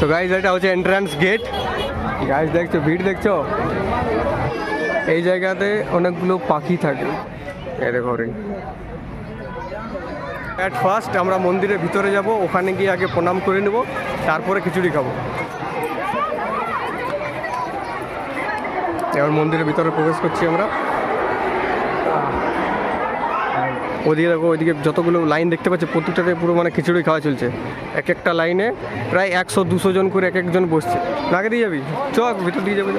So guys এটা হচ্ছে entrance gate. Guys দেখছো, ভিড় দেখছো, এই জায়গাতে অনেকগুলো পাখি থাকে। এই দেখো হরিণ। অ্যাট ফার্স্ট আমরা মন্দিরের ভিতরে যাব, ওখানে গিয়ে আগে প্রণাম করে নেব, তারপরে খিচুড়ি খাবো। এবার মন্দিরের ভিতরে প্রবেশ করছি আমরা। ওদিকে দেখো, ওইদিকে যতগুলো লাইন দেখতে পাচ্ছি প্রত্যেকটাতে পুরো মানে খিচুড়ি খাওয়া চলছে। এক একটা লাইনে প্রায় 100-200 জন করে এক একজন বসছে। আগে দিয়ে যাবি? চ ভিতর দিয়ে যাবে।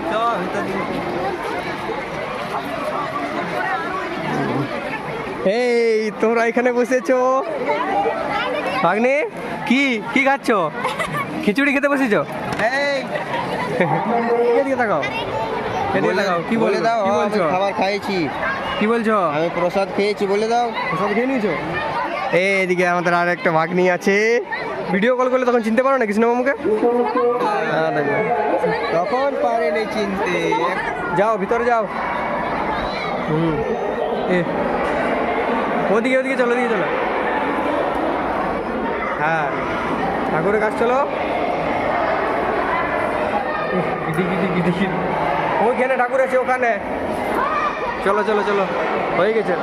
এই তোমরা এখানে বসেছো ভাগ্নে, কি কি খাচ্ছ? খিচুড়ি খেতে বসেছো? এদিকে তাকাও, এদিকে তাকাও। কি বলে দাও? কি বলছো? খাবার খাইছি। কি বলছো? আমি প্রসাদ খেয়েছি, বলে দাও। প্রসাদ খেয়ে নিয়েছো? এদিকে আমাদের আর একটা ভাগ্নি আছে। ভিডিও কল করলে তখন চিনতে পারো না কৃষ্ণ মামুকে? তখন পারে নেই চিনতে। যাও ভিতরে যাও। ওদিকে ওদিকে চলো, ওদিকে চলো। হ্যাঁ, ঠাকুরের কাজ চলো। ওইখানে ঠাকুর আছে, ওখানে। চলো চলো চলো, হয়ে গেছে,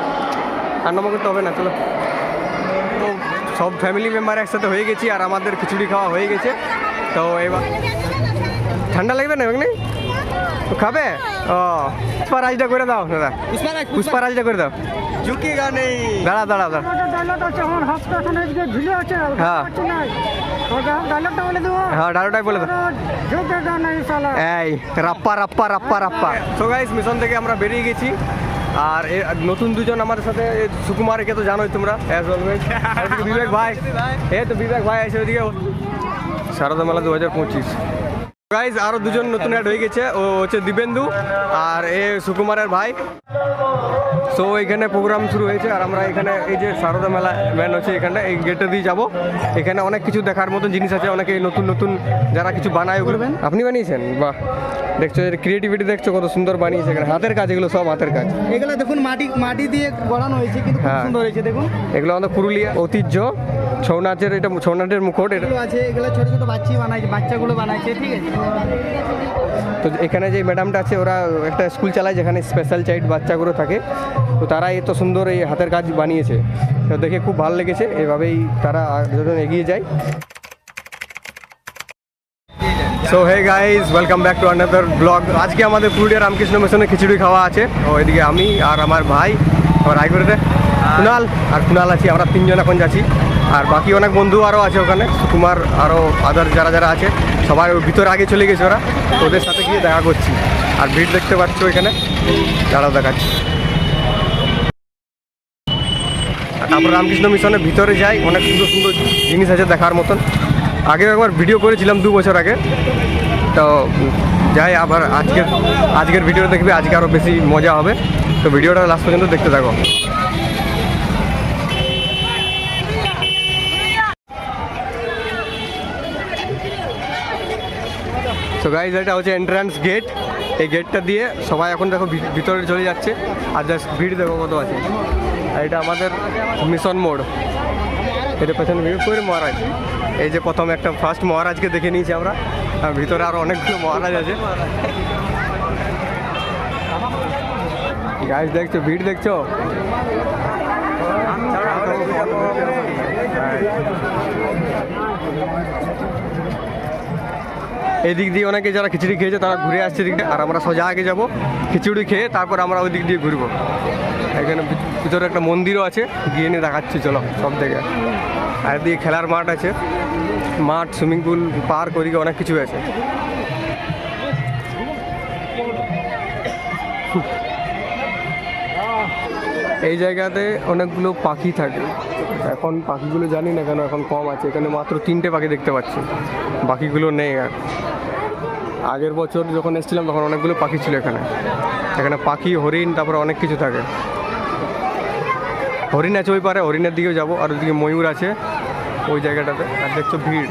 আর নম্বর করতে হবে না। চলো, তো সব ফ্যামিলি মেম্বার একসাথে হয়ে গেছি আর আমাদের খিচুড়ি খাওয়া হয়ে গেছে। তো এবার ঠান্ডা লাগবে না এমনি খাবে? ও পুষ্পারাজটা করে দাও দাদা, পুষ্পারাজটা করে দাও। ঝুঁকিগা নেই। দাঁড়া দাঁড়া দাঁড়া। হ্যাঁ হ্যাঁ, ডায়লগটাই বলে দাও। এই রাপ্পা রাপ্পা রাপ্পা রাপ্পা। সো গাইস, মিশন থেকে আমরা বেরিয়ে গেছি। আর নতুন দুজন আমাদের সাথে, সুকুমারকে তো জানোই তোমরা, অ্যাজ অলওয়েজ। বিবেক ভাই, এই তো বিবেক ভাই আছে ওইদিকে। শারদা মেলা 2025। গাইজ আরও দুজন নতুন অ্যাড হয়ে গেছে। ও হচ্ছে দিবেন্দু আর এ সুকুমারের ভাই। সো এখানে প্রোগ্রাম শুরু হয়েছে আর আমরা এখানে এই যে শারদা মেলা ম্যান হচ্ছে, এখানটা এই গেটে দিয়ে যাবো। এখানে অনেক কিছু দেখার মতন জিনিস আছে, অনেকে নতুন নতুন যারা কিছু বানায় ওগুলো। আপনি বানিয়েছেন? বাহ, দেখছো এর ক্রিয়েটিভিটি, দেখছো কত সুন্দর বানিয়েছে। এখানে হাতের কাজ, এগুলো সব হাতের কাজ। এগুলো দেখুন মাটি দিয়ে গড়ানো হয়েছে, কিন্তু খুব সুন্দর হয়েছে। দেখুন এগুলো আমাদের পুরুলিয়া ঐতিহ্য ছৌ নাচের, এটা ছৌ নাচের মুখোট। এটা আছে, এগুলো ছোট ছোট বাচ্চাগুলো বানাইছে, ঠিক আছে। তো এখানে যে ম্যাডামটা আছে, ওরা একটা স্কুল চালায় যেখানে স্পেশাল চাইল্ড বাচ্চাগুলো থাকে। তো তারা এত সুন্দর এই হাতের কাজ বানিয়েছে, তো দেখে খুব ভালো লেগেছে। এভাবেই তারা যখন এগিয়ে যায়। So hey guys, welcome back to another blog. আজকে আমাদের পুরুলিয়া রামকৃষ্ণ মিশনে খিচুড়ি খাওয়া আছে। ও এদিকে আমি আর আমার ভাই, আমার রায়গড়ে কুণাল আর কুণাল আছি, আমরা তিনজন এখন যাচ্ছি। আর বাকি অনেক বন্ধু আরও আছে ওখানে, সুকুমার আরও আদার যারা যারা আছে সবাই ভিতরে আগে চলে গেছে ওরা। ওদের সাথে গিয়ে দেখা করছি। আর ভিড় দেখতে পাচ্ছ এখানে, যারা দেখাচ্ছি। তারপর রামকৃষ্ণ মিশনের ভিতরে যাই, অনেক সুন্দর সুন্দর জিনিস আছে দেখার মতন। আগেও একবার ভিডিও করেছিলাম 2 বছর আগে। তো যাই আবার আজকের ভিডিও দেখবে, আজকে আরও বেশি মজা হবে। তো ভিডিওটা লাস্ট পর্যন্ত দেখতে থাকো। তো গাইজ এটা হচ্ছে এন্ট্রান্স গেট। এই গেটটা দিয়ে সবাই এখন দেখো ভিতরে চলে যাচ্ছে। আর জাস্ট ভিড় দেখো কত আছে। আর এটা আমাদের মিশন মোড়। এটা পেছনে ভিড় করে মহারাজ। এই যে প্রথম একটা ফার্স্ট মহারাজকে দেখে নিয়েছি আমরা, আর ভিতরে আরও অনেকগুলো মহারাজ আছে। গাইজ দেখছো, ভিড় দেখছো। এই দিক দিয়ে অনেকে যারা খিচুড়ি খেয়েছে তারা ঘুরে আসছে দিকটা, আর আমরা সোজা আগে যাবো খিচুড়ি খেয়ে, তারপর আমরা ওই দিক দিয়ে ঘুরবো। এখানে ভিতরে একটা মন্দিরও আছে, গিয়ে নিয়ে দেখাচ্ছি চলো সব থেকে। আর এদিকে খেলার মাঠ আছে, মাঠ, সুইমিং পুল, পার্ক, ওইদিকে অনেক কিছু আছে। এই জায়গাতে অনেকগুলো পাখি থাকে। এখন পাখিগুলো জানি না কেন এখন কম আছে। এখানে মাত্র 3টে পাখি দেখতে পাচ্ছি, বাকিগুলো নেই। আর আগের বছর যখন এসেছিলাম তখন অনেকগুলো পাখি ছিল এখানে। এখানে পাখি, হরিণ, তারপরে অনেক কিছু থাকে। হরিণ আছে ওই পারে, হরিণের দিকেও যাবো। আর ওইদিকে ময়ূর আছে ওই জায়গাটাতে। আর দেখছো ভিড়।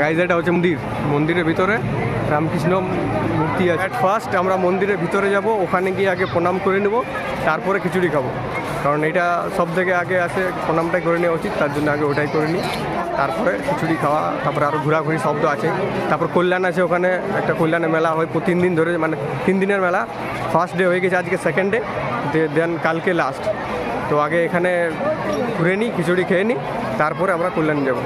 গাইজ এটা হচ্ছে মন্দির, মন্দিরের ভিতরে রামকৃষ্ণ মূর্তি আছে। ফার্স্ট আমরা মন্দিরের ভিতরে যাব, ওখানে গিয়ে আগে প্রণাম করে নেব, তারপরে খিচুড়ি খাবো। কারণ এটা সব থেকে আগে আসে, প্রণামটাই করে নেওয়া উচিত, তার জন্য আগে ওটাই করে নিই, তারপরে খিচুড়ি খাওয়া, তারপরে আরও ঘোরাঘুরি শব্দ আছে। তারপর কল্যাণ আছে, ওখানে একটা কল্যাণে মেলা হয় 3 দিন ধরে, মানে 3 দিনের মেলা। ফার্স্ট ডে হয়ে গেছে, আজকে সেকেন্ড ডে, দেন কালকে লাস্ট। তো আগে এখানে ঘুরে নিই, খিচুড়ি খেয়ে নিই, তারপরে আমরা কল্যাণ যাবো।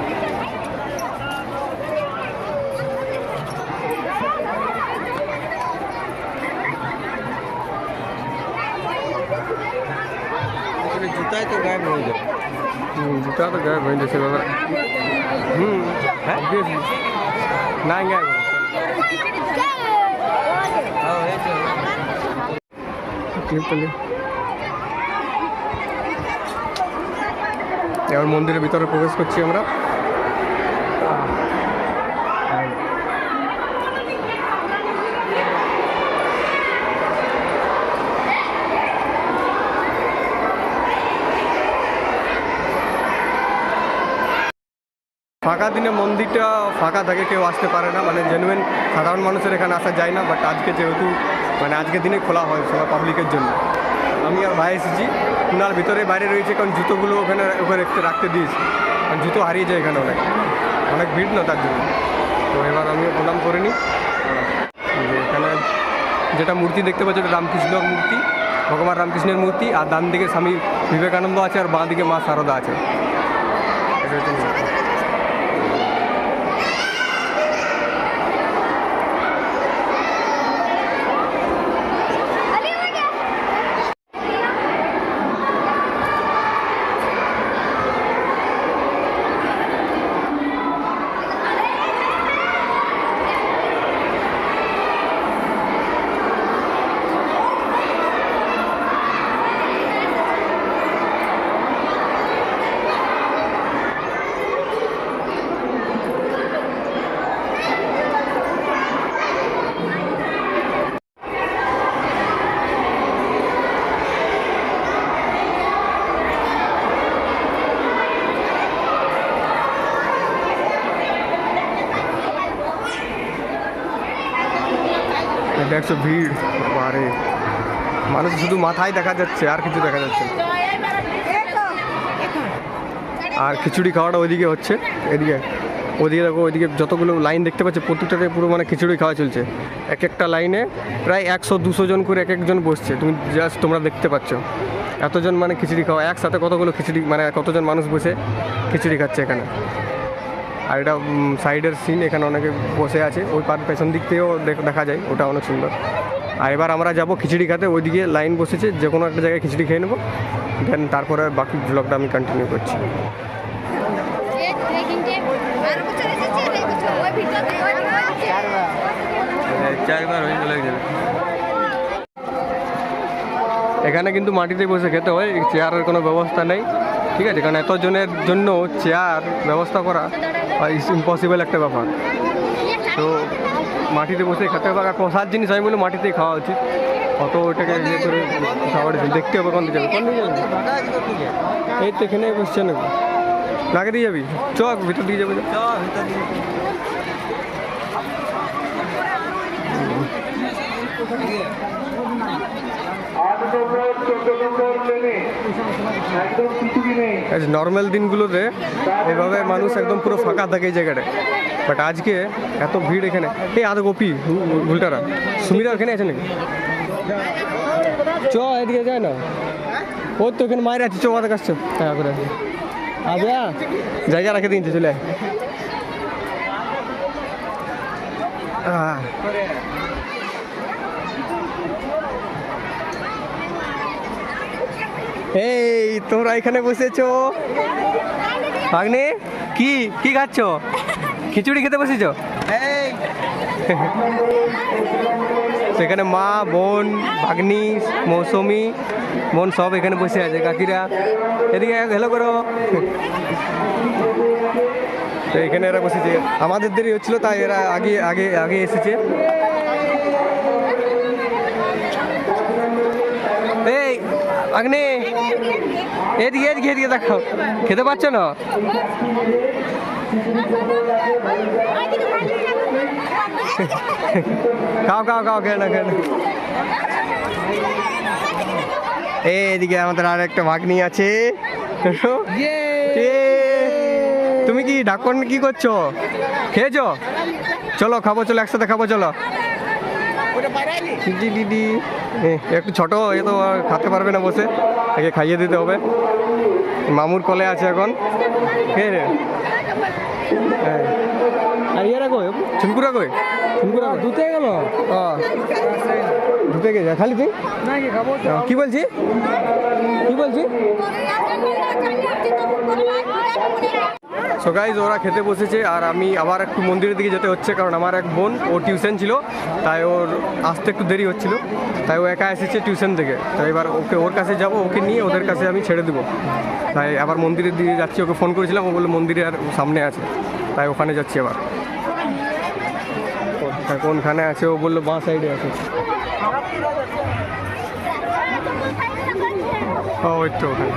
জুতায় তো গায়েব হয়ে যায়। জুতা তো গায়েব হয়ে যাচ্ছে বাবা। হ্যাঁ না গায়েব এবার মন্দিরের ভিতরে প্রবেশ করছি আমরা। ফাঁকা দিনে মন্দিরটা ফাঁকা থাকে, কেউ আসতে পারে না, মানে জেনুইন সাধারণ মানুষের এখানে আসা যায় না। বাট আজকে যেহেতু মানে আজকের দিনে খোলা হয় সবাই পাবলিকের জন্য, আমি আর ভাই এসেছি। কুনাল ভিতরে বাইরে রয়েছে, কারণ জুতোগুলো ওখানে রাখতে দিয়েছি, কারণ জুতো হারিয়ে যায় এখানে, অনেক ভিড় না তার জন্য। তো এবার আমি প্রণাম করে নিই। এখানে যেটা মূর্তি দেখতে পাচ্ছি ওটা রামকৃষ্ণর মূর্তি, ভগবান রামকৃষ্ণের মূর্তি। আর ডান দিকে স্বামী বিবেকানন্দ আছে, আর বাঁ দিকে মা শারদা আছে। এটা হচ্ছে মূর্তি। দেখছো ভিড়, আরে মানুষ শুধু মাথায় দেখা যাচ্ছে, আর কিছু দেখা যাচ্ছে না। আর খিচুড়ি খাওয়াটা ওইদিকে হচ্ছে, এদিকে ওদিকে দেখো, ওইদিকে যতগুলো লাইন দেখতে পাচ্ছ প্রত্যেকটাতে পুরো মানে খিচুড়ি খাওয়া চলছে। এক একটা লাইনে প্রায় 100-200 জন করে এক একজন বসছে, তুমি জাস্ট তোমরা দেখতে পাচ্ছ এতজন মানে খিচুড়ি খাওয়া একসাথে, কতগুলো খিচুড়ি মানে কতজন মানুষ বসে খিচুড়ি খাচ্ছে এখানে। আর এটা সাইডের সিন, এখানে অনেকে বসে আছে, ওই পেছন দিক থেকেও দেখা যায়, ওটা অনেক সুন্দর। আর এবার আমরা যাব খিচুড়ি খাতে, ওইদিকে লাইন বসেছে, যে কোনো একটা জায়গায় খিচুড়ি খেয়ে নেবো, দেন তারপরে বাকি ব্লগটা আমি কন্টিনিউ করছি। এখানে কিন্তু মাটিতে বসে খেতে হয়, চেয়ারের কোনো ব্যবস্থা নেই, ঠিক আছে? কারণ এতজনের জন্য চেয়ার ব্যবস্থা করা ইস ইম্পসিবল একটা ব্যাপার। তো মাটিতে বসে খেতে হবে, আর প্রসাদ জিনিস আমি বলে মাটিতেই খাওয়া উচিত। অত ওইটাকে ইয়ে করে খাবার দেখতে হবে কোন দিকে যাবে, কোন দিকে যাবে? এই তো এখানে বসছে না, নাকে দিয়ে যাবি? চক ভিতর দিকে যাবে। নর্মাল দিনগুলোতে এভাবে মানুষ একদম পুরো ফাঁকা থাকে এই জায়গাটায়, বাট আজকে এত ভিড় এখানে। এই আধ গোপী ভুলটারা সুমিরা এখানে আছে নাকি? চ এদিকে যায় না, ওর তো এখানে মায়ের আছে, চো আমাদের কাছে হ্যাঁ করে আবে জায়গা রাখে দিনছে, চলে এই তোমরা এখানে বসেছো ভাগ্নে, কি কি খাচ্ছ? খিচুড়ি খেতে বসেছো? সেখানে মা, বোন, ভাগ্নি, মৌসুমি, বোন সব এখানে বসে আছে, কাকিরা এদিকে হেলো করো। তো এখানে এরা বসেছে, আমাদের দেরি হচ্ছিল তাই এরা আগে আগে আগে এসেছে। এই ভাগ্নে এদিকে এদিকে এদিকে দেখাও, খেতে পাচ্ছ না? খাও খাও খাও, খেয়ে না খেয়ে না। এইদিকে আমাদের আর একটা ভাগ্নি আছে। তুমি কি ঢাকন কি করছো? খেয়েছো? চলো খাবো, চলো একসাথে খাবো, চলো। দিদি একটু ছোট, এ তো আর খেতে পারবে না বসে, একে খাইয়ে দিতে হবে। মামুর কলে আছে এখন। কে রে? আর ইয়ে রাখো, ছুনকুরা কই? ছুনকুরা ধুতে গেল, ধুতে গেছে খালি তুই কি বলছি কি বলছি? সো গাইজ ওরা খেতে বসেছে আর আমি আবার একটু মন্দিরের দিকে যেতে হচ্ছে, কারণ আমার এক বোন, ও টিউশন ছিল, তাই ওর আসতে একটু দেরি হচ্ছিল, তাই ও একা এসেছে টিউশন থেকে। তাই এবার ওকে ওর কাছে যাব, ওকে নিয়ে ওদের কাছে আমি ছেড়ে দেবো। তাই আবার মন্দিরের দিকে যাচ্ছি, ওকে ফোন করেছিলাম, ও বললো মন্দিরে আর সামনে আছে, তাই ওখানে যাচ্ছি আবার। কোনখানে আছে ও বললো বাঁ সাইডে আছে। ওই তো ওখানে।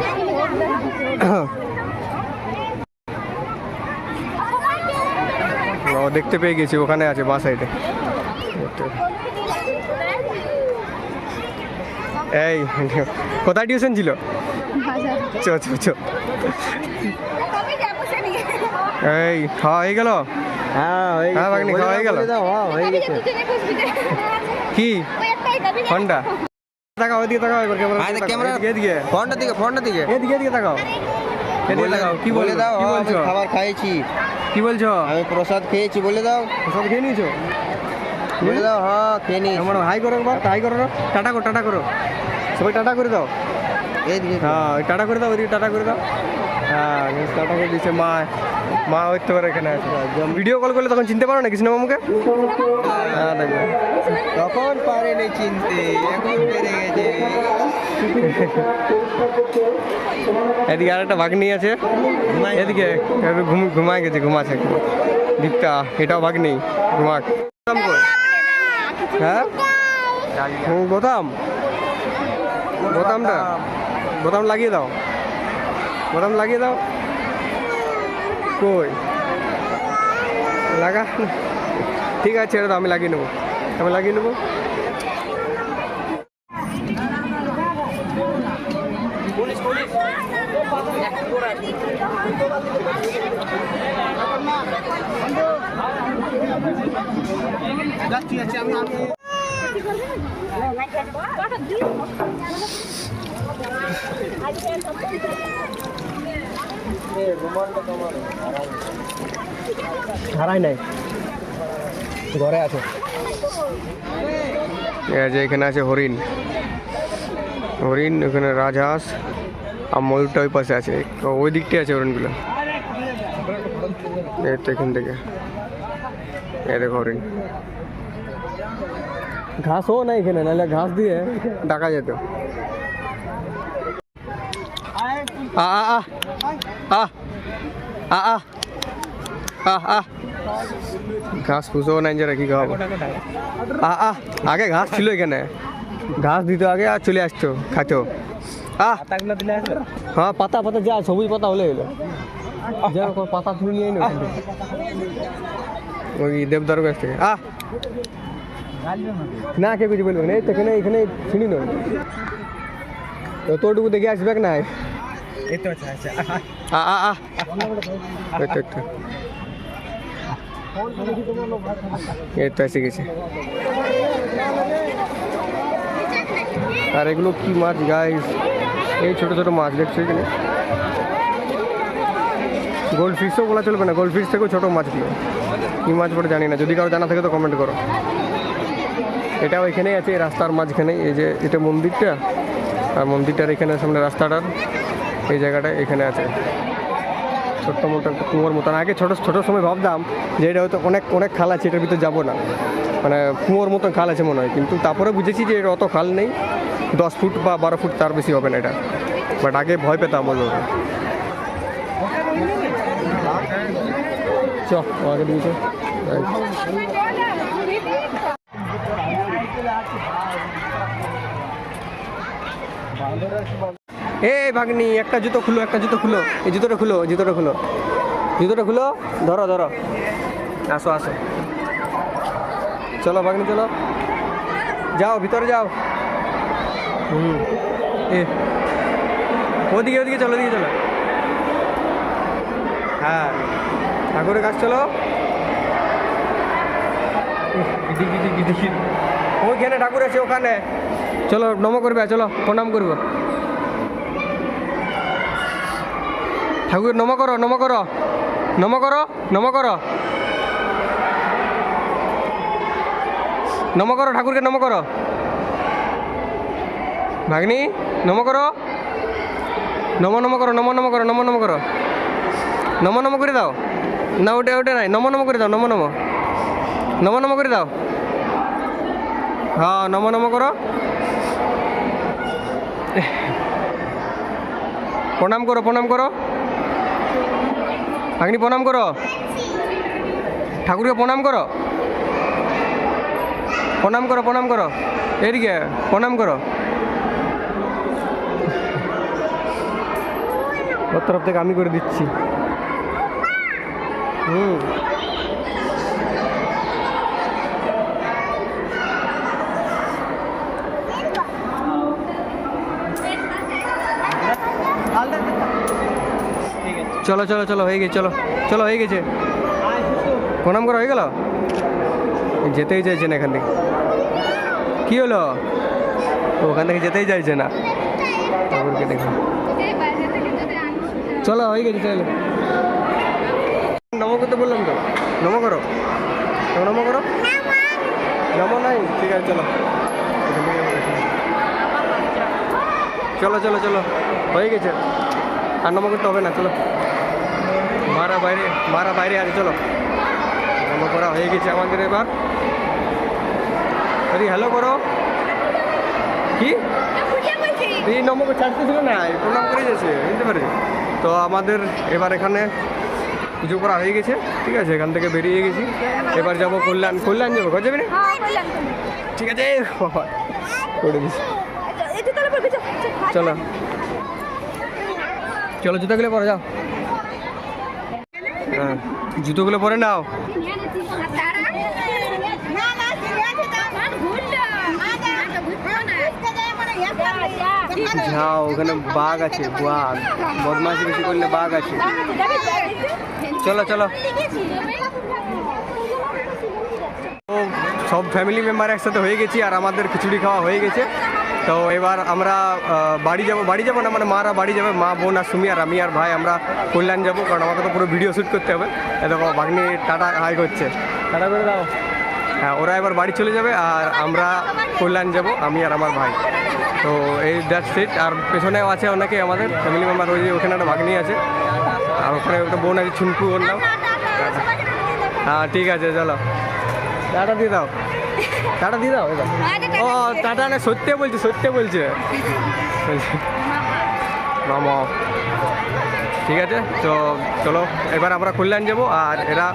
ও দেখতে পেয়ে গেছি, ওখানে আছে বাঁ সাইডে। এই কোথায় টিউশন ছিল? চো চো চো। এই খাওয়া হয়ে গেল? হ্যাঁ বাগনি খাওয়া হয়ে গেল। কি ফোনটা তাকাও, ওইদিকে তাকাও, এবার ক্যামেরা এদিকে, ফোনটা দিকে, ফোনটা দিকে, এদিকে এদিকে তাকাও, এদিকে তাকাও। কি বলে দাও? কি বলছো? খাবার খাইছি। কি বলছো? আমি প্রসাদ খেয়েছি, বলে দাও। প্রসাদ খেয়ে নিয়েছো? বলে দাও। হ্যাঁ খেয়ে নিয়েছি। আমার হাই করো একবার, হাই করো, টাটা করো, টাটা করো, সবাই টাটা করে দাও। এইদিকে হ্যাঁ টাটা করে দাও, ওইদিকে টাটা করে দাও। হ্যাঁ টাটা করে দিচ্ছে মা। মা হইতে পারে এখানে আছে। ভিডিও কল করলে তখন চিনতে পারো না কৃষ্ণ মামুকে? হ্যাঁ দেখবে তখন পারে নেই চিনতে, এখন পেরে গেছে। এদিকে আর একটা ভাগ্নি আছে, এদিকে ঘুমায় গেছে, ঘুমাচ্ছে দীপটা, এটাও ভাগ্নি ঘুমাক। হ্যাঁ বোতাম, বোতামটা বোতাম লাগিয়ে দাও, বোতাম লাগিয়ে দাও। কই লাগা? ঠিক আছে ছেড়ে দাও, আমি লাগিয়ে নেবো, আমি লাগিয়ে নেবো। হারাই নাই, ঘরে আছে। যে এখানে আছে হরিণ, হরিণ ওখানে রাজহাঁস আর ময়ূরটা ওই পাশে আছে, ওই দিকটাই আছে হরিণগুলো। এই তো এখান থেকে দেখো হরিণ। ঘাসও না এখানে, নাহলে ঘাস দিয়ে ডাকা যেত। ঘাস ফুসও নাই যে রাখি খাওয়াবো। আগে ঘাস ছিল এখানে, ঘাস দিত আগে আর চলে আসতো খাতো। হ্যাঁ পাতা পাতা যা সবুজ পাতা হলে এলো, যা পাতা তুলে নিয়ে এলো ওই দেবদার কাছ থেকে। না কে কিছু বলবে না, এই তো এখানে এখানে শুনি না তো, তোটুকু দেখে আসবে না। এই তো এই তো এসে গেছে। আর এগুলো কি মাছ গাইস? এই ছোট ছোট মাছ দেখছো এখানে, গোল্ড ফিশও বলা চলবে না, গোল্ড ফিশ থেকেও ছোটো মাছগুলো। কী মাছ পরে জানি না, যদি কারো জানা থাকে তো কমেন্ট করো। এটাও এখানেই আছে, এই রাস্তার মাঝখানে। এই যে এটা মন্দিরটা, আর মন্দিরটার এখানে সামনে রাস্তাটার এই জায়গাটা এখানে আছে ছোট্ট মোটো একটা কুয়োর মতন। আগে ছোটো ছোটো সময় ভাবতাম যে এটা হয়তো অনেক অনেক খাল আছে, এটার ভিতরে যাবো না, মানে কুয়োর মতন খাল আছে মনে হয়, কিন্তু তারপরে বুঝেছি যে এটা অত খাল নেই, 10 ফুট বা 12 ফুট তার বেশি হবে না এটা। বাট আগে ভয় পেতাম ওই ওকে। চ আগে দিয়েছে এই ভাগ্নি, একটা জুতো খুলো, একটা জুতো খুলো, এই জুতোটা খুলো, জুতোটা খুলো। জুতোটা খুলো, ধরো ধরো, আসো আসো, চলো ভাগ্নি চলো, যাও ভিতরে যাও। এ ওদিকে ওদিকে চলো, ওদিকে চলো। হ্যাঁ ঠাকুরের কাছে চলো। ওইখানে ঠাকুর আছে ওখানে, চলো নম করবে, চলো প্রণাম করবো। ঠাকুর নম করো, নম করো, নম করো, নম করো, নম করো, ঠাকুরকে নম করো। ভাগ্নি নম করো, নম নম করো, নম নম করো, নম নম করো, নম নম করে দাও। না ওটা ওটা নাই, নম নম করে দাও, নম নম, নম নম করে দাও। হ্যাঁ নম নম করো, প্রণাম করো, প্রণাম করো, ভাগ্নি প্রণাম করো, ঠাকুরকে প্রণাম করো, প্রণাম করো, প্রণাম করো, এদিকে প্রণাম করো। ওর তরফ থেকে আমি করে দিচ্ছি। চলো চলো চলো, হয়ে গেছে, চলো চলো, হয়ে গেছে, প্রণাম করা হয়ে গেল। যেতেই চাইছে না এখান থেকে, কি হলো? ওখান থেকে যেতেই চাইছে না ঠাকুরকে দেখো। চলো হয়ে গেছে, চলো নম করতে বললাম তো, নম করো, নম করো, নম নাই, ঠিক আছে চলো, চলো চলো চলো, হয়ে গেছে, আর নম করতে হবে না, চলো। মারা বাইরে, মারা বাইরে আছে, চলো নম করা হয়ে গেছে আমাদের। এবার আরে হ্যালো করো, কি এই নম ছাড়তেছিল না, প্রণাম করে যাচ্ছে, বুঝতে পারি। তো আমাদের এবার এখানে পুজো করা হয়ে গেছে, ঠিক আছে, এখান থেকে বেরিয়ে গেছি। এবার যাবো কল্যাণ, কল্যাণ যাবো, ঘর যাবি না? ঠিক আছে করে দিচ্ছি, চলো চলো, জুতোগুলো পরে যাও। হ্যাঁ জুতোগুলো পরে নাও। যাও, ওখানে বাঘ আছে, বাঘ বদমাশি বেশি করলে বাঘ আছে। চলো চলো, তো সব ফ্যামিলি মেম্বার একসাথে হয়ে গেছি, আর আমাদের খিচুড়ি খাওয়া হয়ে গেছে। তো এবার আমরা বাড়ি যাবো না, মানে মারা বাড়ি যাবে, মা বোন আর সুমি আর আমি আর ভাই আমরা কল্যাণ যাবো, কারণ আমাকে তো পুরো ভিডিও শ্যুট করতে হবে। দেখো ভাগ্নি টাটা হাই করছে, টাটা করে দাও। হ্যাঁ ওরা এবার বাড়ি চলে যাবে, আর আমরা কল্যাণ যাবো, আমি আর আমার ভাই। তো এই দ্যাটস ইট। আর পেছনেও আছে অনেকে আমাদের ফ্যামিলি মেম্বার, ওই যে ওখানে একটা ভাগ্নি আছে, আর ওখানে একটা বোন আছে, ছুনকু ওর নাম। হ্যাঁ ঠিক আছে, চলো টাটা দিয়ে দাও, টাটা দিয়ে দাও। ও টাটা না, সত্যি বলছে, সত্যি বলছে মামা। ঠিক আছে, তো চলো এবার আমরা কল্যাণ যাবো, আর এরা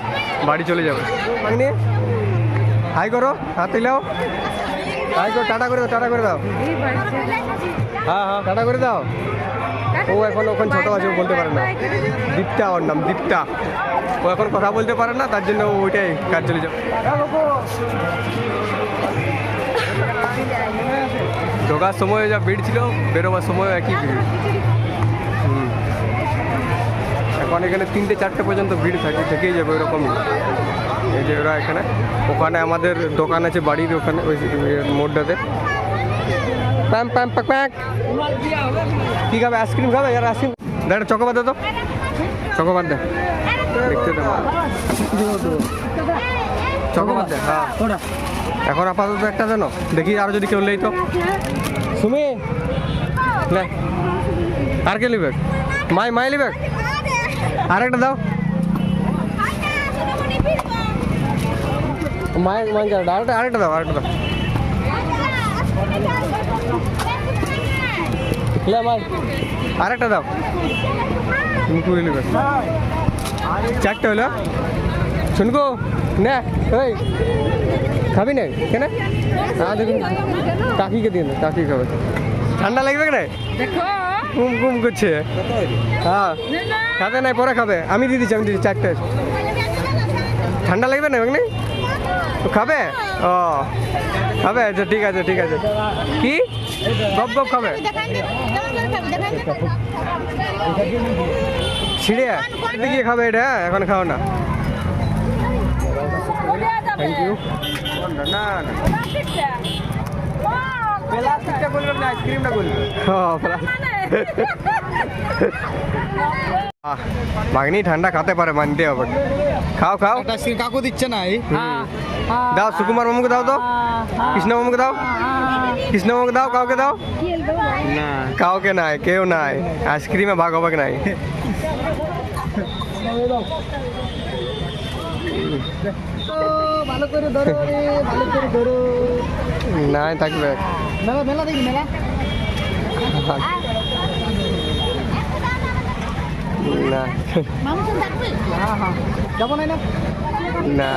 বাড়ি চলে যাবে। ভাগ্নি হাই করো, হাত দিলাও, হাই করো, টাটা করে দাও, টাটা করে দাও। হ্যাঁ হ্যাঁ টাটা করে দাও। ও এখন ওখানে ছোটো আছে, ও বলতে পারে না, দীপ্তা ওর নাম, দীপ্তা। ও এখন কথা বলতে পারে না, তার জন্য ওইটাই কাজ চলে যাবে। ঢোকার সময় যা ভিড় ছিল, বেরোবার সময় একই ভিড়। এখন এখানে 3টে-4টে পর্যন্ত ভিড় থেকেই যাবে ওরকমই। এই যে ওরা এখানে, ওখানে আমাদের দোকান আছে বাড়ির ওখানে, ওই মোড়টাতে। প্যাম প্যাম প্যাক প্যাক, কী খাবে? আইসক্রিম খাবে? আর আইসক্রিম দাঁড়া, চকোবার দে তো, চকোবার দে, দেখতে দে, চকোবার দে। হ্যাঁ এখন আপাতত একটা জানো, দেখি আরও যদি কেউ নেই তো। সুমি লে, আর কে নিবে? মাই নিবে, আর একটা দাও। মায়ের আরেকটা দাও, আরেকটা দাও। লে মাই, আরেকটা দাও। মুকুরি নেবে, 4টে হলো। শুনকো না, ওই খাবি না কেন? হ্যাঁ দেখুন, কাকিকে দিন, কাকি খাবে। ঠান্ডা লাগবে না? কুম কুম করছে। হ্যাঁ খাতে নাই, পরে খাবে। আমি দিয়ে দিচ্ছি, আমি দিচ্ছি 4টে। ঠান্ডা লাগবে না এমনি? খাবে? ও খাবে, আচ্ছা ঠিক আছে ঠিক আছে। কি গপ গপ খাবে? ছিঁড়ে গিয়ে খাবে এটা, এখন খাও না। Thank you. না প্লাস্টিকটা করলাম না, আইসক্রিমটা করলাম। মাগনি ঠান্ডা খেতে পারে, মানতে হবে। খাও খাও। কাকু দিচ্ছে না। দাও সুকুমার মামুকে দাও, তো কৃষ্ণ মামুকে দাও, কৃষ্ণ মামুকে দাও। কাউকে দাও না, কাউকে নাই, কেউ নাই। আইসক্রিমে ভাগ হবে নাই। ভালো করে ধরো, ভালো করে ধরো। নাই থাকবে। মেলা মেলা দেখি, মেলা না যাবো না। না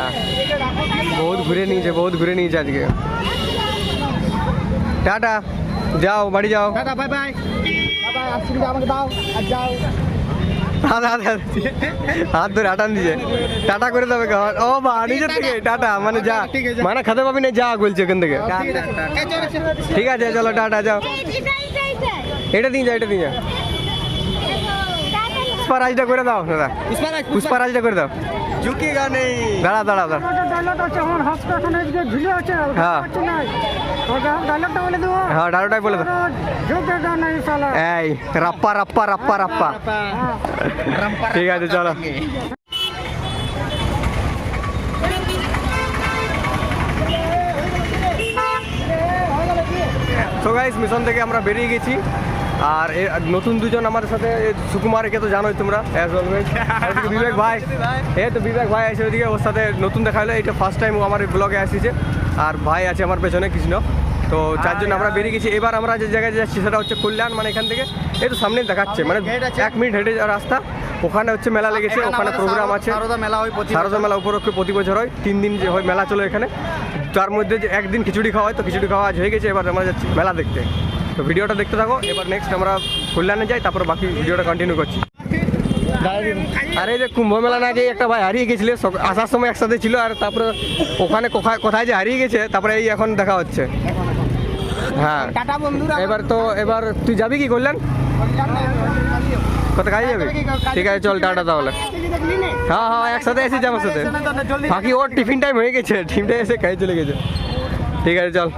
বহুত ঘুরে নিয়েছে, বহুত ঘুরে নিয়েছে আজকে। টাটা, যাও বাড়ি যাও। Tata, bye bye. Bye, ice cream আমাকে দাও আর যাও। হাত ধরে আটান দিছে, টাটা করে দেবে। ও বা নিজের থেকে টাটা, মানে যা, মানে খেতে পাবি না, যা বলছে এখান থেকে। ঠিক আছে চলো টাটা, যাও। এটা দিন যা, এটা দিন যা। পুষ্পারাজটা করে দাও দাদা, পুষ্পারাজটা করে দাও। ঝুঁকিগা নেই। দাঁড়া দাঁড়া দাঁড়া। হ্যাঁ হ্যাঁ ডায়লগটাই বলে দাও। এই রাপ্পা রাপ্পা রাপ্পা রাপ্পা। ঠিক আছে চলো। তো গাইস মিশন থেকে আমরা বেরিয়ে গেছি। আর নতুন দুজন আমাদের সাথে, সুকুমারকে তো জানোই তোমরা, অ্যাজ অলওয়েজ। বিবেক ভাই, এই তো বিবেক ভাই আছে ওইদিকে, ওর সাথে নতুন দেখা হলো। এটা ফার্স্ট টাইম ও আমার ব্লগে আসছে। আর ভাই আছে আমার পেছনে কৃষ্ণ। তো 4 জন আমরা বেরিয়ে গেছি। এবার আমরা যে জায়গায় যাচ্ছি সেটা হচ্ছে কল্যাণ, মানে এখান থেকে এই তো সামনে দেখাচ্ছে, মানে 1 মিনিট হেঁটে যাওয়ার রাস্তা। ওখানে হচ্ছে মেলা লেগেছে, ওখানে প্রোগ্রাম আছে। শারদা মেলা উপলক্ষে প্রতি বছর হয়, 3 দিন যে হয় মেলা চলে এখানে। তার মধ্যে যে একদিন খিচুড়ি খাওয়া হয়, তো খিচুড়ি খাওয়া আজ হয়ে গেছে। এবার আমরা যাচ্ছি মেলা দেখতে। তো ভিডিওটা দেখতে থাকো। এবার নেক্সট আমরা কল্যাণে যাই, তারপর বাকি ভিডিওটা কন্টিনিউ করছি। আরে যে কুম্ভ মেলা না, যে একটা ভাই হারিয়ে গেছিল, আসার সময় একসাথে ছিল, আর তারপরে ওখানে কোথায় যে হারিয়ে গেছে, তারপরে এই এখন দেখা হচ্ছে। হ্যাঁ এবার তো, এবার তুই যাবি কি কল্যাণ? কত কাজে যাবে? ঠিক আছে চল টাটা তাহলে। হ্যাঁ হ্যাঁ একসাথে এসেছি আমার সাথে। বাকি ওর টিফিন টাইম হয়ে গেছে, টিফিনটা এসে খাই চলে গেছে। ঠিক আছে চল।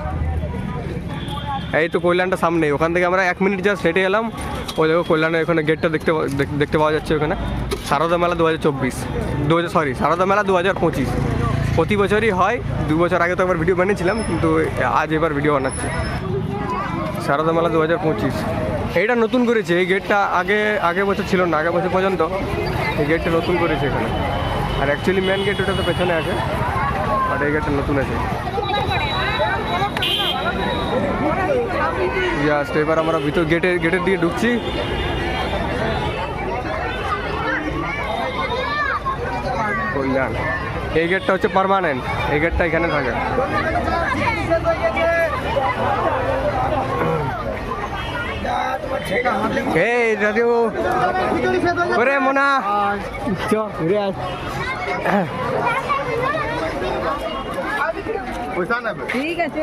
এই তো কল্যাণটা সামনে, ওখান থেকে আমরা 1 মিনিট জাস্ট হেঁটে এলাম। ওই দেখো কল্যাণের ওখানে গেটটা দেখতে পাওয়া যাচ্ছে। ওখানে শারদা মেলা 2024, শারদা মেলা 2025 প্রতি বছরই হয়। 2 বছর আগে তো একবার ভিডিও বানিয়েছিলাম, কিন্তু আজ এবার ভিডিও বানাচ্ছি। শারদা মেলা 2025 এইটা নতুন করেছে। এই গেটটা আগে বছর ছিল না, আগে বছর পর্যন্ত এই গেটটা নতুন করেছে এখানে। আর অ্যাকচুয়ালি মেন গেট ওটা তো পেছনে আছে, আর এই গেটটা নতুন আছে। জাস্ট এবার আমরা ভিতর গেটের দিকে ঢুকছি। কল্যাণ এই গেটটা হচ্ছে পার্মানেন্ট, এই গেটটা এখানে থাকে। এই দাদু ওরে মোনা চ ঘুরে আস। ঠিক আছে।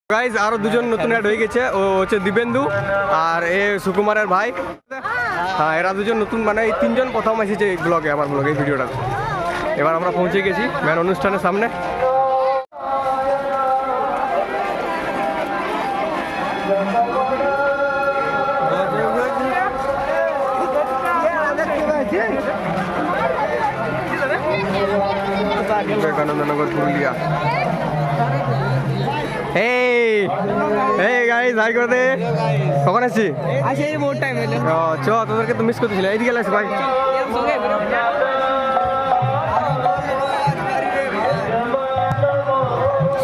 গাইজ আরো 2 জন নতুন অ্যাড হয়ে গেছে। ও হচ্ছে দিবেন্দু আর এ সুকুমারের ভাই। হ্যাঁ এরা 2 জন নতুন, মানে এই 3 জন প্রথম এসেছে এই ব্লগে, আমার ব্লগে, এই ভিডিওটা। এবার আমরা পৌঁছে গেছি মেন অনুষ্ঠানের সামনে। বিবেকানন্দনগর পুরুলিয়া। এই গাইস হাই করে দে। কখন আসছি? চ তোদেরকে তো মিস করতেছিল। এইদিকে লাগছে ভাই।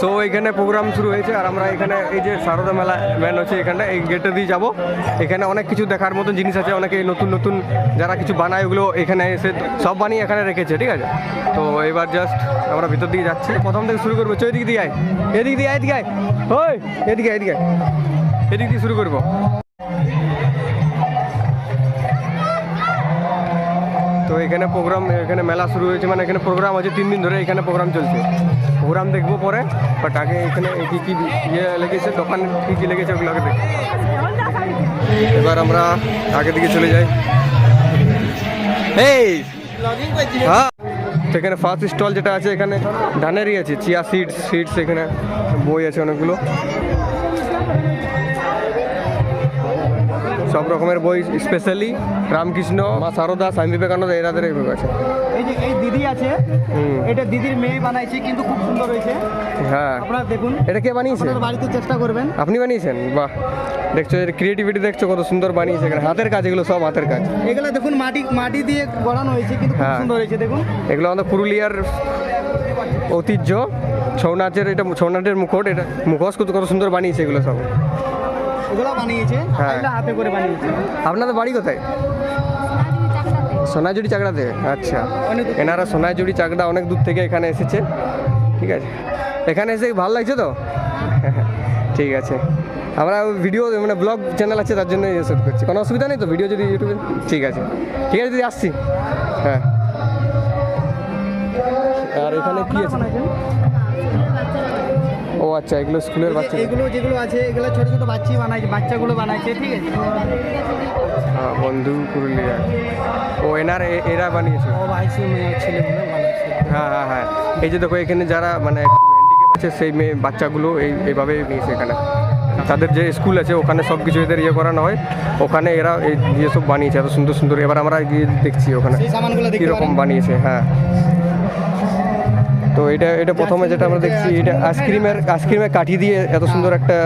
সো এখানে প্রোগ্রাম শুরু হয়েছে আর আমরা এখানে এই যে সারদা মেলা ম্যান হচ্ছে এখানটা এই গেটে দিয়ে যাব। এখানে অনেক কিছু দেখার মতন জিনিস আছে, অনেকে নতুন নতুন যারা কিছু বানায় ওগুলো এখানে এসে সব বানিয়ে এখানে রেখেছে, ঠিক আছে। তো এবার জাস্ট আমরা ভিতর দিকে যাচ্ছি, প্রথম থেকে শুরু করবো। এদিক দিয়ে আয়, এদিক দিয়ে আয়, এদিকে আয়, ওই এদিকে এদিকে এদিক দিয়ে শুরু করবো। তো এখানে প্রোগ্রাম, এখানে মেলা শুরু হয়েছে, মানে এখানে প্রোগ্রাম আছে 3 দিন ধরে এখানে প্রোগ্রাম চলছে। প্রোগ্রাম দেখবো পরে, বাট আগে এখানে কী কী ইয়ে লেগেছে, দোকান কী কী লেগেছে ওগুলোকে দেখি। এবার আমরা আগে দিকে চলে যাই। এই হ্যাঁ, তো এখানে ফার্স্ট স্টল যেটা আছে এখানে ধানেরই আছে, চিয়া সিডস এখানে বই আছে অনেকগুলো, সব রকমের বই, স্পেশালি রামকৃষ্ণ, মা সারদা, স্বামী বিবেকানন্দ এরাদের এই বই আছে। এই যে এই দিদি আছে, এটা দিদির মেয়ে বানাইছে, কিন্তু খুব সুন্দর হয়েছে। হ্যাঁ, আপনারা দেখুন, এটা কে বানিয়েছে? আপনারা বাড়িতে চেষ্টা করবেন। আপনি বানিয়েছেন? বাহ, দেখছো এর ক্রিয়েটিভিটি, দেখছো কত সুন্দর বানিয়েছে। এখানে হাতের কাজ, এগুলো সব হাতের কাজ। এগুলো দেখুন মাটি দিয়ে গড়ানো হয়েছে, কিন্তু খুব হ্যাঁ। সুন্দর হয়েছে। দেখুন এগুলো আমাদের পুরুলিয়ার ঐতিহ্য, ছৌ নাচের, এটা ছৌ নাচের মুখোশ, এটা মুখোশ কত সুন্দর বানিয়েছে এগুলো সব। এগুলো বানিয়েছে, হ্যাঁ। এগুলো হাতে করে বানিয়েছে। আপনাদের বাড়ি কোথায়? সোনাঝুরি চাকড়াতে। আচ্ছা, এনারা সোনাঝুরি চাকড়া অনেক দূর থেকে এখানে এসেছে, ঠিক আছে। এখানে এসে ভালো লাগছে তো? ঠিক আছে, আমরা ভিডিও মানে ব্লগ চ্যানেল আছে তার জন্য শ্যুট করছি, কোনো অসুবিধা নেই তো ভিডিও যদি ইউটিউবে? ঠিক আছে দিদি, আসছি। হ্যাঁ, আর এখানে কি আছে? ও আচ্ছা, এগুলো স্কুলের বাচ্চা। এগুলো যেগুলো আছে এগুলো ছোট ছোট বাচ্চাগুলো বানাইছে, ঠিক আছে। হ্যাঁ, বন্ধু পুরুলিয়া। ও এরা বানিয়েছে। ও ভাই ছেলেগুলো বানাইছে। হ্যাঁ হ্যাঁ হ্যাঁ, এই যে দেখো এখানে যারা মানে একটু হ্যান্ডিক্যাপ আছে সেই মেয়ে বাচ্চাগুলো এইভাবে নিয়েছে এখানে। তাদের যে স্কুল আছে ওখানে সব কিছু এদের ইয়ে করানো হয়, ওখানে এরা এই সব বানিয়েছে এত সুন্দর সুন্দর। এবার আমরা গিয়ে দেখছি ওখানে সেই সামানগুলো দেখতে কীরকম পারেন। বানিয়েছে। হ্যাঁ, তো এটা প্রথমে যেটা আমরা দেখছি, এটা আইসক্রিমের কাঠি দিয়ে এত সুন্দর একটা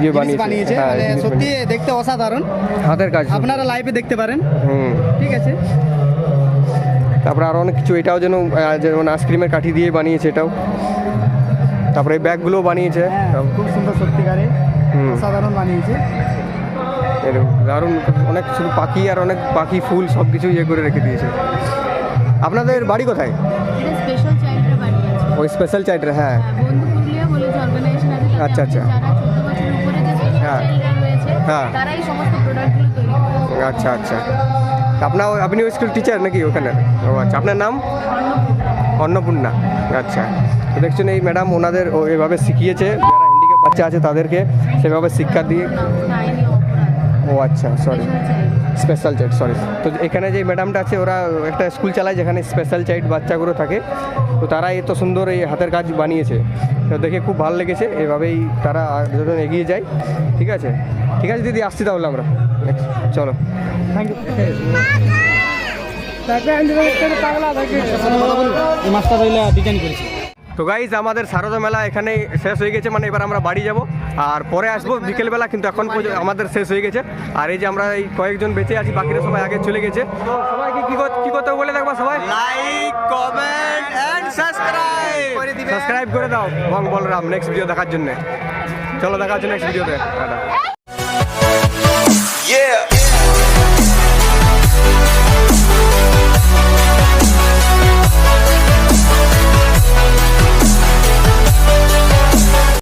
ইয়ে বানিয়েছে, হ্যাঁ, মানে জিনিস সত্যি বানিয়েছে। দেখতে অসাধারণ, হাতের কাজ। আপনারা লাইভে দেখতে পারেন, ঠিক আছে। তারপরে আরও অনেক কিছু, এটাও যেমন আইসক্রিমের কাঠি দিয়ে বানিয়েছে এটাও। তারপরে এই ব্যাগগুলোও বানিয়েছে, খুব সুন্দর, সত্যিকারে অসাধারণ বানিয়েছে। দারুণ, অনেক শুধু পাখি আর অনেক পাখি ফুল সব কিছু ইয়ে করে রেখে দিয়েছে। আপনাদের বাড়ি কোথায়? স্পেশাল চাইল্ডরা বানিয়েছে। ওই স্পেশাল চাইল্ডরা, হ্যাঁ। বন্ধু পুরুলিয়া বলে যে অর্গানাইজেশন আছে, তাতে আচ্ছা, আচ্ছা। যারা 14 বছরের উপরে যে স্পেশাল হ্যাঁ। চাইল্ডরা রয়েছে, হ্যাঁ। তারা এই সমস্ত প্রোডাক্টগুলো তৈরি করে। আচ্ছা আচ্ছা, আপনি ওই স্কুল টিচার নাকি ওখানে? ও আচ্ছা, আপনার নাম? অন্নপূর্ণা। আচ্ছা, তো দেখছেন এই ম্যাডাম ওনাদের এভাবে শিখিয়েছে, যারা হ্যান্ডিক্যাপ বাচ্চা আছে তাদেরকে সেভাবে শিক্ষা দিয়ে। আইনি অপরাধ। ও আচ্ছা, sorry, special child. Special child, sorry. তো এখানে যে ম্যাডামটা আছে ওরা একটা স্কুল চালায় যেখানে স্পেশাল চাইল্ড বাচ্চাগুলো থাকে, তো তারা এত সুন্দর এই হাতের কাজ বানিয়েছে, তো দেখে খুব ভালো লেগেছে। এভাবেই তারা যখন এগিয়ে যায়। ঠিক আছে দিদি, আসছি তাহলে আমরা। চলো, থ্যাংক ইউ। এই মাছটা রইলে বিজ্ঞানী করেছে। তো গাইজ আমাদের সারদা মেলা এখানেই শেষ হয়ে গেছে, মানে এবার আমরা বাড়ি যাব আর পরে আসবো বিকেলবেলা, কিন্তু এখন আমাদের শেষ হয়ে গেছে। আর এই যে আমরা এই কয়েকজন বেঁচে আছি, বাকিরা সবাই আগে চলে গেছে। তো সবাইকে কি করতে বলে দেখবা, সবাই লাইক, কমেন্ট এন্ড সাবস্ক্রাইব করে দাও এবং বলরাম নেক্সট ভিডিও দেখার জন্য। চলো, দেখা হচ্ছে নেক্সট ভিডিওতে। Yeah.